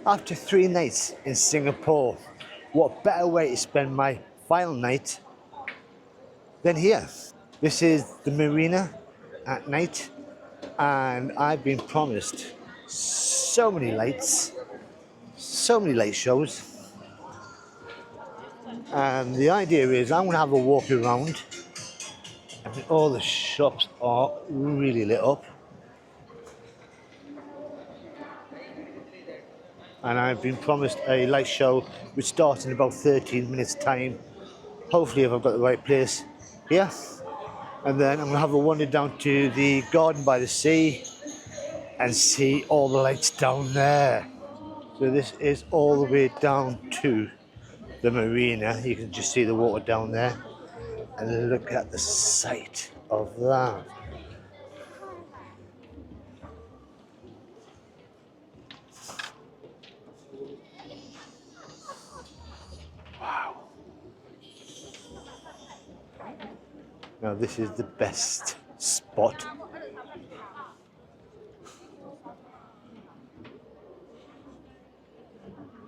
After 3 nights in Singapore, what better way to spend my final night than here? This is the marina at night, and I've been promised so many lights, so many light shows. And the idea is I'm going to have a walk around, and all the shops are really lit up. And I've been promised a light show which starts in about 13 minutes time. Hopefully if I've got the right place here. And then I'm going to have a wander down to the garden by the sea and see all the lights down there. So this is all the way down to the marina. You can just see the water down there. And look at the sight of that. Wow. Now this is the best spot.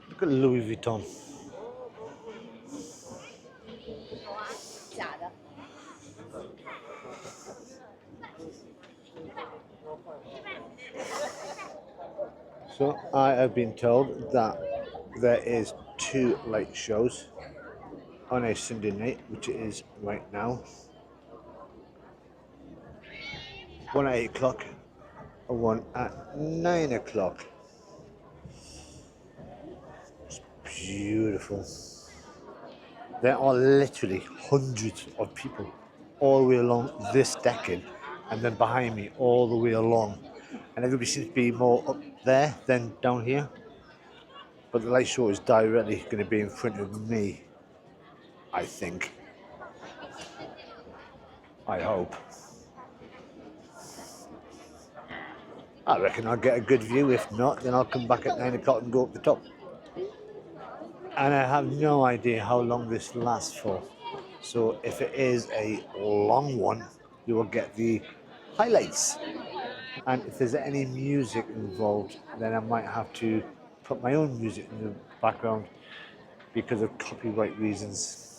Look at Louis Vuitton. So I have been told that there is 2 light shows on a Sunday night, which it is right now. One at 8 o'clock and one at 9 o'clock. It's beautiful. There are literally hundreds of people all the way along this decking, and then behind me all the way along. And everybody seems to be more up there than down here. But the light show is directly going to be in front of me, I think. I hope. I reckon I'll get a good view. If not, then I'll come back at 9 o'clock and go up the top. And I have no idea how long this lasts for. So if it is a long one, you will get the highlights. And if there's any music involved, then I might have to put my own music in the background because of copyright reasons.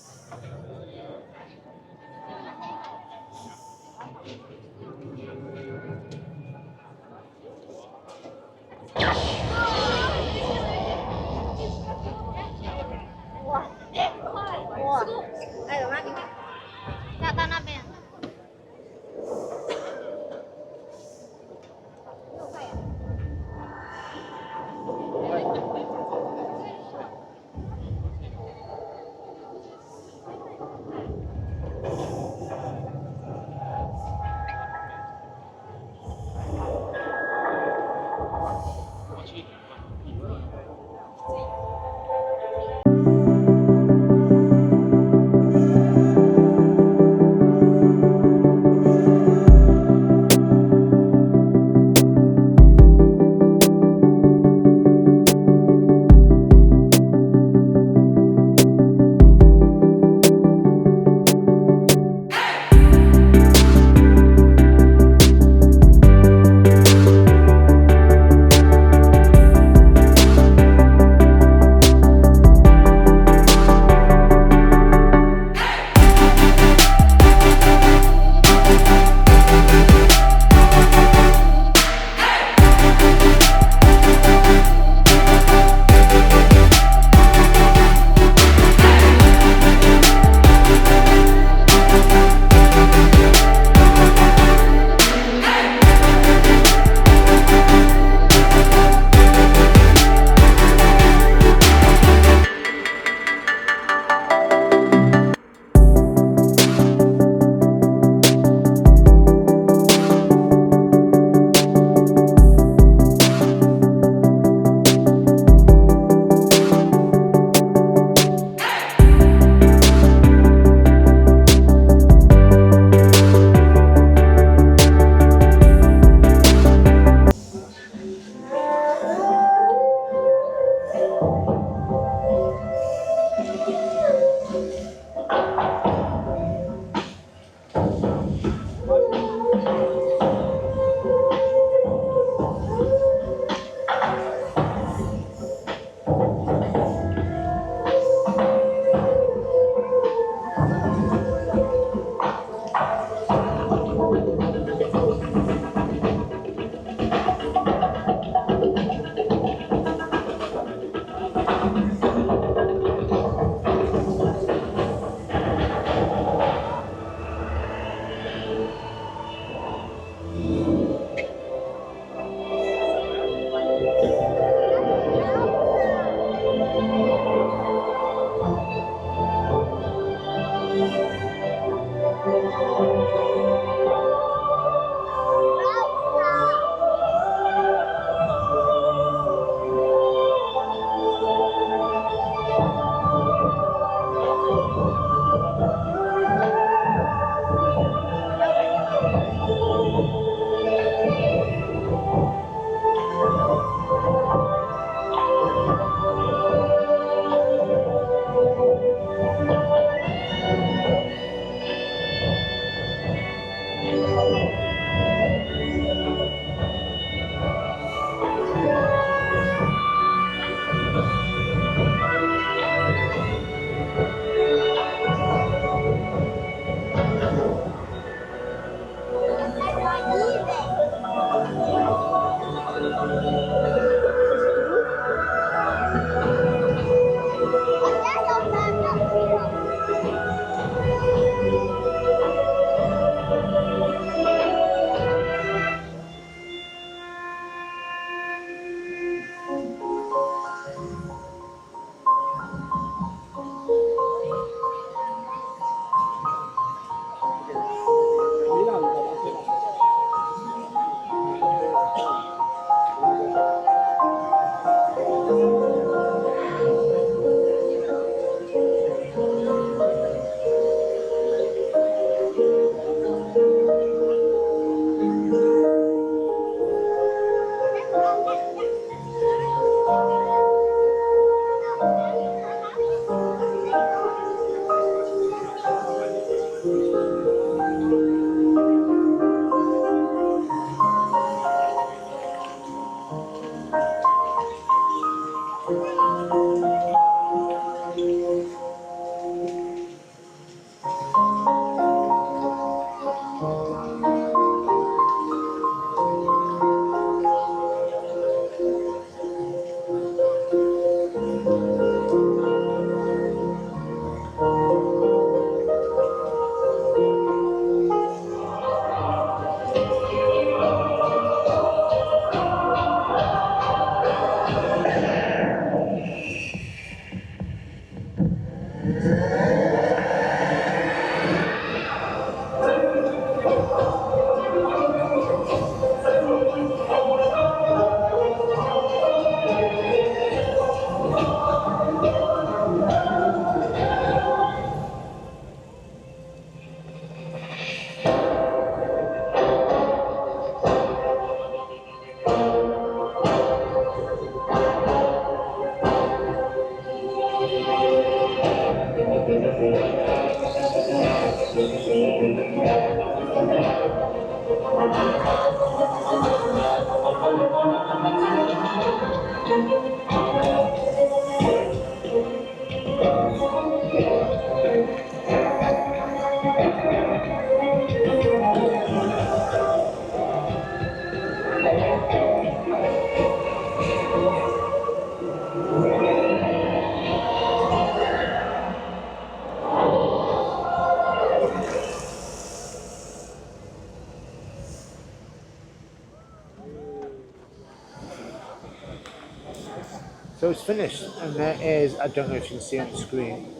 So it's finished, and there is, I don't know if you can see on the screen,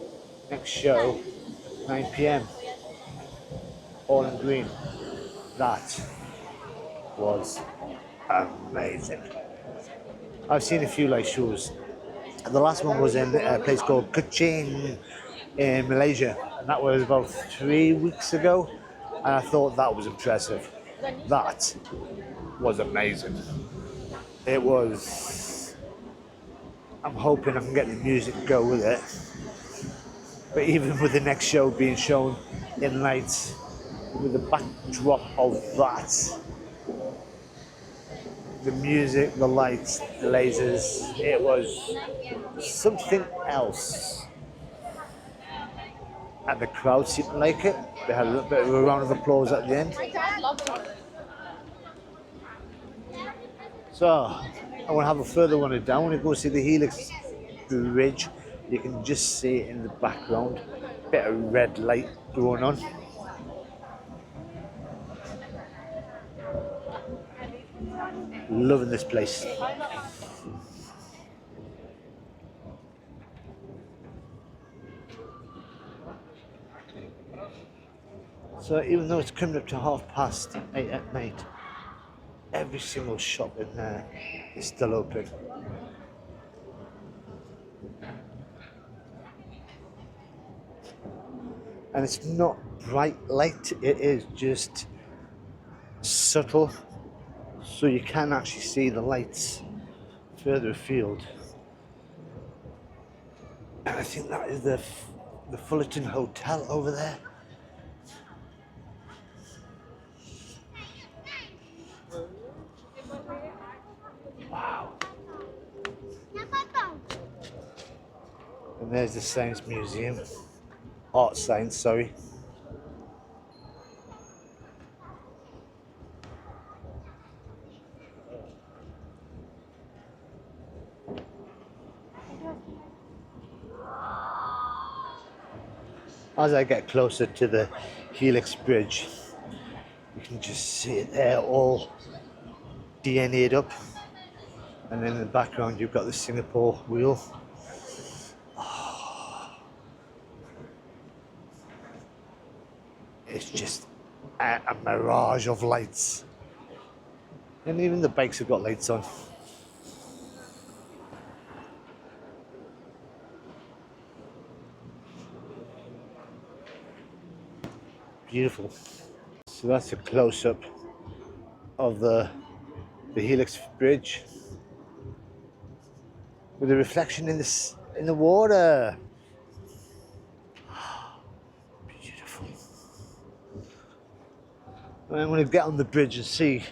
next show, 9 p.m, all in green. That was amazing. I've seen a few light shows. The last one was in a place called Kuching in Malaysia, and that was about 3 weeks ago, and I thought that was impressive. That was amazing. It was. I'm hoping I can get the music to go with it. But even with the next show being shown in lights, with the backdrop of that, the music, the lights, the lasers, it was something else. And the crowd seemed to like it. They had a little bit of a round of applause at the end. So, I want to have a further one down. When you go see the Helix Bridge, you can just see it in the background. Bit of red light going on. Loving this place. So even though it's coming up to 8:30 at night, every single shop in there is still open. And it's not bright light, it is just subtle, so you can actually see the lights further afield. And I think that is the Fullerton Hotel over there. Wow. And there's the Science Museum. Art Science, sorry. As I get closer to the Helix Bridge, you can just see it there all DNA'd up. And then in the background you've got the Singapore wheel. It's just a mirage of lights. And even the bikes have got lights on. Beautiful. So that's a close-up of the Helix Bridge with the reflection in the water. Beautiful. And I'm going to get on the bridge and see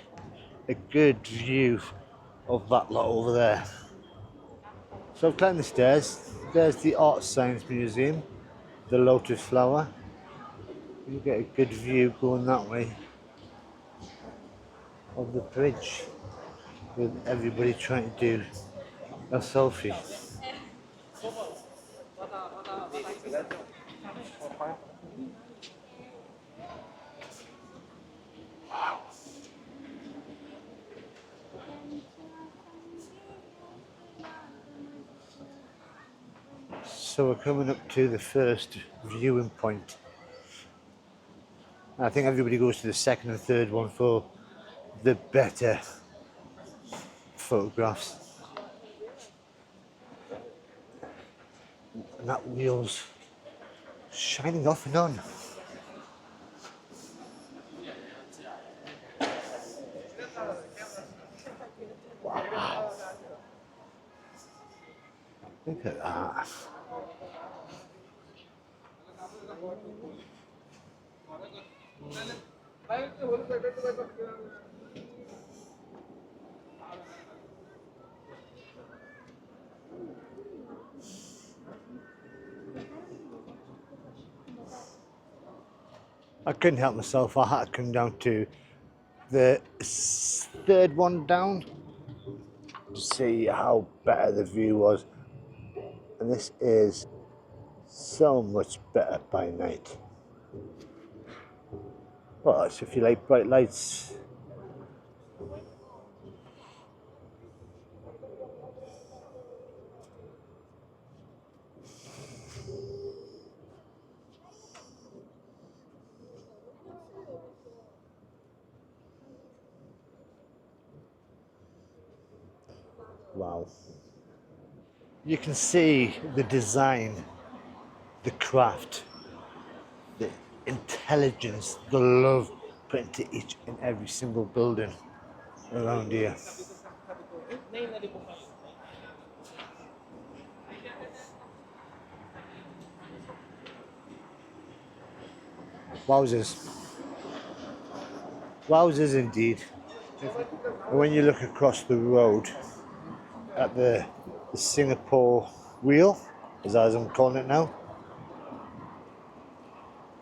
a good view of that lot over there. So I've climbed the stairs. There's the Art Science Museum, the Lotus Flower. You get a good view going that way of the bridge with everybody trying to do a selfie. Wow. So we're coming up to the first viewing point. I think everybody goes to the second and third one for the better photographs. And that wheel's shining off and on. Wow. Look at that. I couldn't help myself. I had to come down to the third one down to see how better the view was. And this is so much better by night. Well, it's if you like bright lights. Wow. You can see the design, the craft, the intelligence, the love put into each and every single building around here. Wowzers. Wowzers indeed. When you look across the road at the Singapore wheel, as I'm calling it now,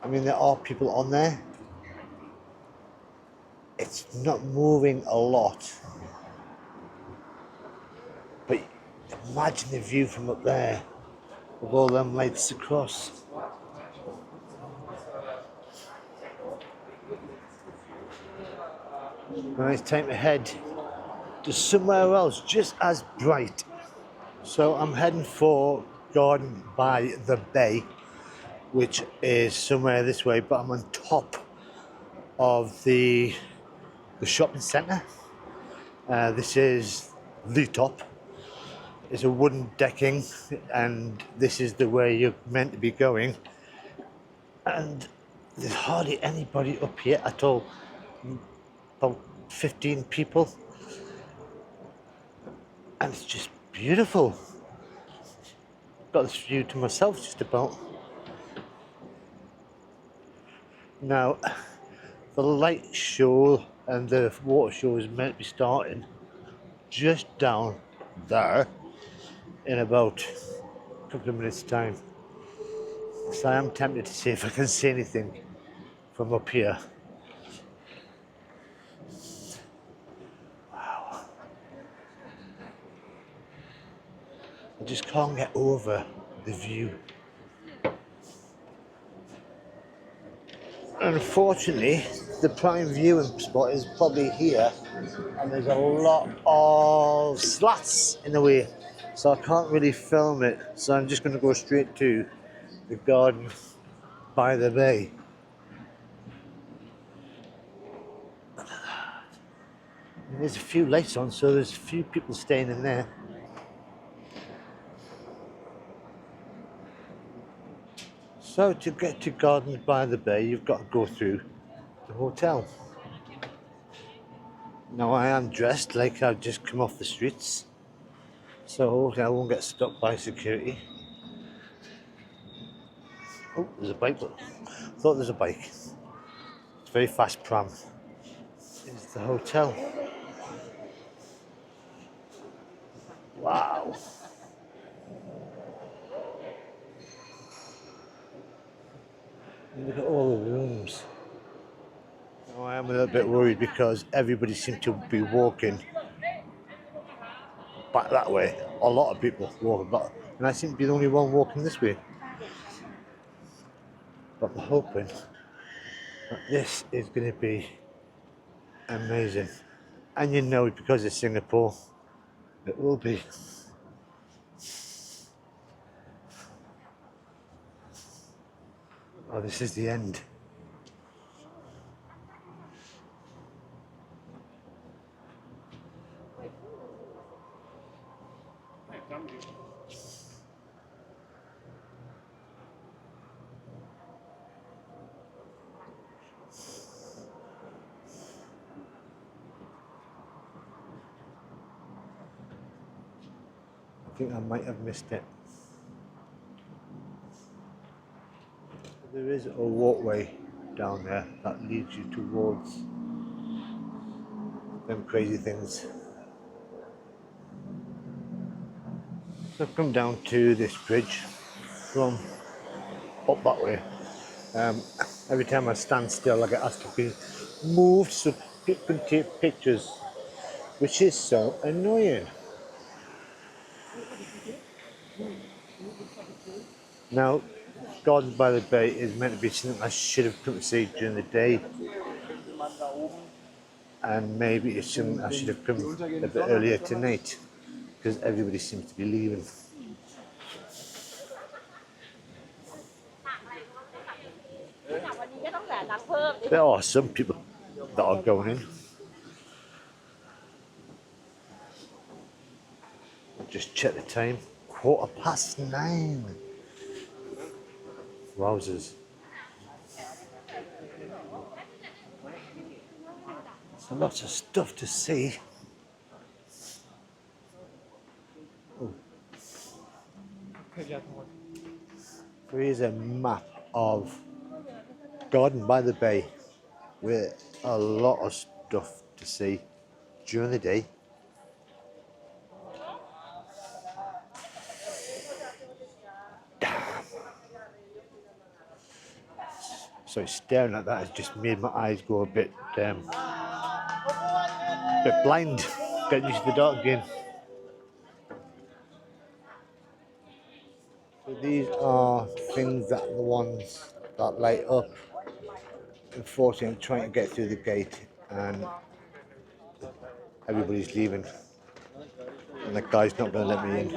I mean, there are people on there. It's not moving a lot, but imagine the view from up there with all them lights across. And it's time to head to somewhere else just as bright. So I'm heading for Garden by the Bay, which is somewhere this way, but I'm on top of the shopping centre. This is the top. It's a wooden decking, and this is the way you're meant to be going. And there's hardly anybody up here at all. About 15 people, and it's just beautiful. Got this view to myself just about. Now, the light show and the water show is meant to be starting just down there in about a couple of minutes time. So I am tempted to see if I can see anything from up here. Wow. I just can't get over the view. Unfortunately, the prime viewing spot is probably here, and there's a lot of slats in the way, so I can't really film it. So I'm just going to go straight to the Garden by the Bay. And there's a few lights on, so there's a few people staying in there. So to get to Garden by the Bay, you've got to go through the hotel. Now I am dressed like I've just come off the streets, so hopefully I won't get stopped by security. Oh, there's a bike. I thought there's a bike. It's a very fast pram. It's the hotel. Wow. Look at all the rooms. Now I am a little bit worried because everybody seems to be walking back that way. A lot of people walking back, and I seem to be the only one walking this way. But I'm hoping that this is going to be amazing. And you know, because it's Singapore, it will be. Oh, this is the end. I think I might have missed it. There is a walkway down there that leads you towards them crazy things. So I've come down to this bridge from up that way. Every time I stand still I get asked to be moved so people can take pictures, which is so annoying. Now, Gardens by the Bay is meant to be something I should have come to see during the day, and maybe it's something I should have come a bit earlier tonight, because everybody seems to be leaving. There are some people that are going in. Just check the time, 9:15. Wowzers. So lots of stuff to see. Oh. Here's a map of Garden by the Bay with a lot of stuff to see during the day. So staring at that has just made my eyes go a bit blind, getting used to the dark again. So these are things that are the ones that light up. Unfortunately, I'm trying to get through the gate and everybody's leaving. And that guy's not going to let me in.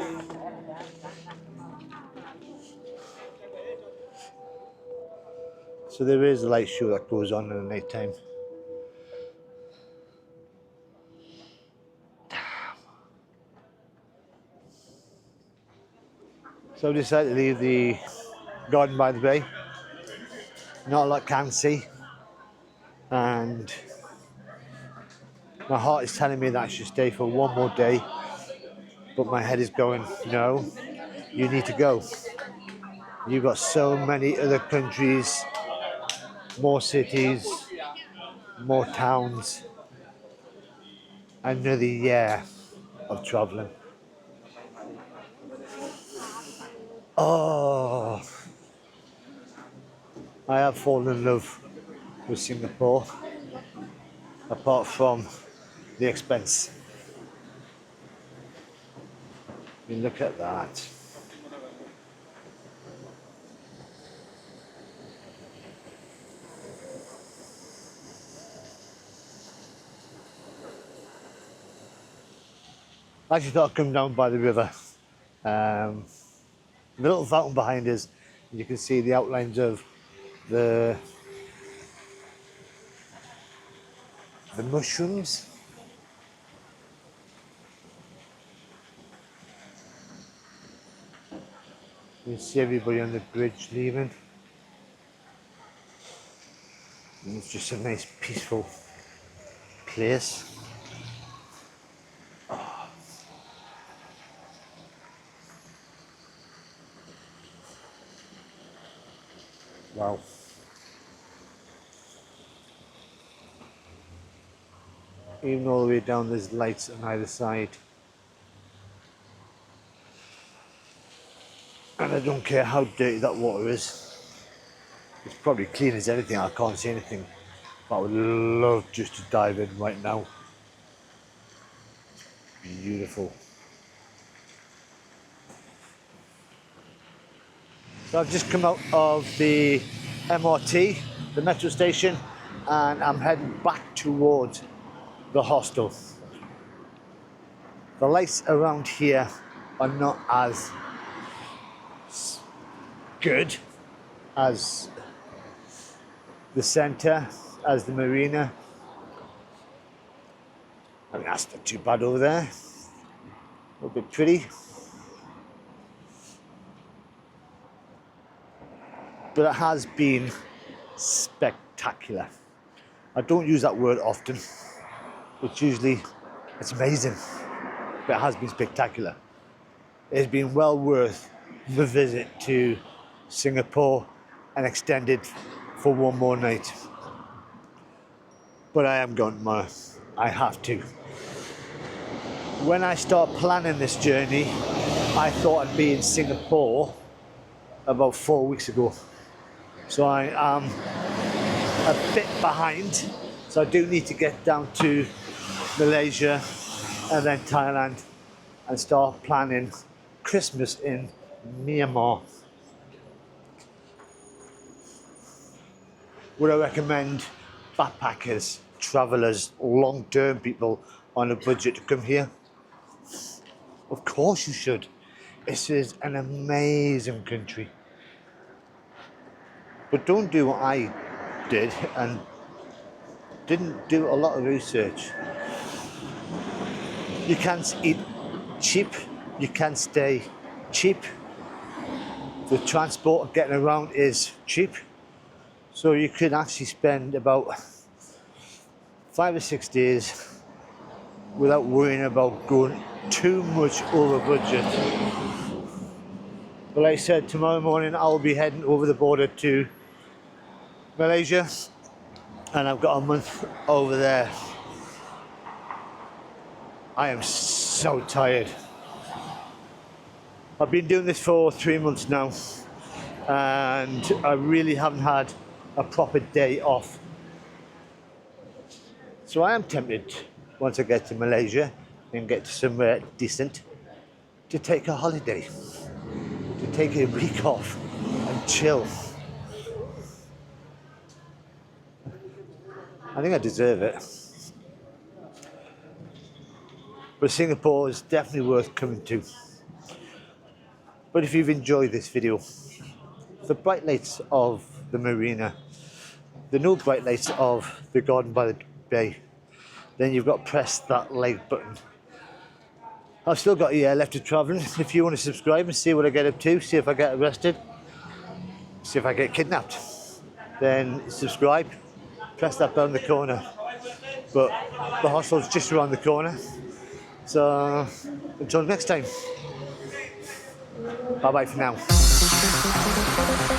So there is a light show that goes on in the night time. So I decided to leave the Garden by the Bay. Not a lot can see. And my heart is telling me that I should stay for one more day. But my head is going, no, you need to go. You've got so many other countries, more cities, more towns, another year of travelling. Oh, I have fallen in love with Singapore, apart from the expense. I mean, look at that. I actually thought I'd come down by the river. The little fountain behind us, you can see the outlines of the mushrooms. You can see everybody on the bridge leaving. And it's just a nice peaceful place. Wow. Even all the way down, there's lights on either side. And I don't care how dirty that water is. It's probably clean as anything, I can't see anything. But I would love just to dive in right now. Beautiful. So I've just come out of the MRT, the metro station, and I'm heading back towards the hostel. The lights around here are not as good as the centre, as the marina. I mean, that's not too bad over there. A little bit pretty. But it has been spectacular. I don't use that word often. It's amazing. But it has been spectacular. It's been well worth the visit to Singapore and extend it for one more night. But I am going tomorrow. I have to. When I start planning this journey, I thought I'd be in Singapore about 4 weeks ago. So I am a bit behind. So I do need to get down to Malaysia and then Thailand and start planning Christmas in Myanmar. Would I recommend backpackers, travellers, long-term people on a budget to come here? Of course you should. This is an amazing country. But don't do what I did and didn't do a lot of research. You can eat cheap, you can stay cheap. The transport of getting around is cheap. So you could actually spend about 5 or 6 days without worrying about going too much over budget. But like I said, tomorrow morning I'll be heading over the border to Malaysia, and I've got a month over there. I am so tired. I've been doing this for 3 months now, and I really haven't had a proper day off. So I am tempted, once I get to Malaysia and get to somewhere decent, to take a holiday, to take a week off and chill. I think I deserve it. But Singapore is definitely worth coming to. But if you've enjoyed this video, the bright lights of the marina, the no bright lights of the garden by the bay, then you've got to press that like button. I've still got a year left of travelling. If you want to subscribe and see what I get up to, see if I get arrested, see if I get kidnapped, then subscribe, press that bell in the corner. But the hostle's just around the corner. So until next time, bye bye for now.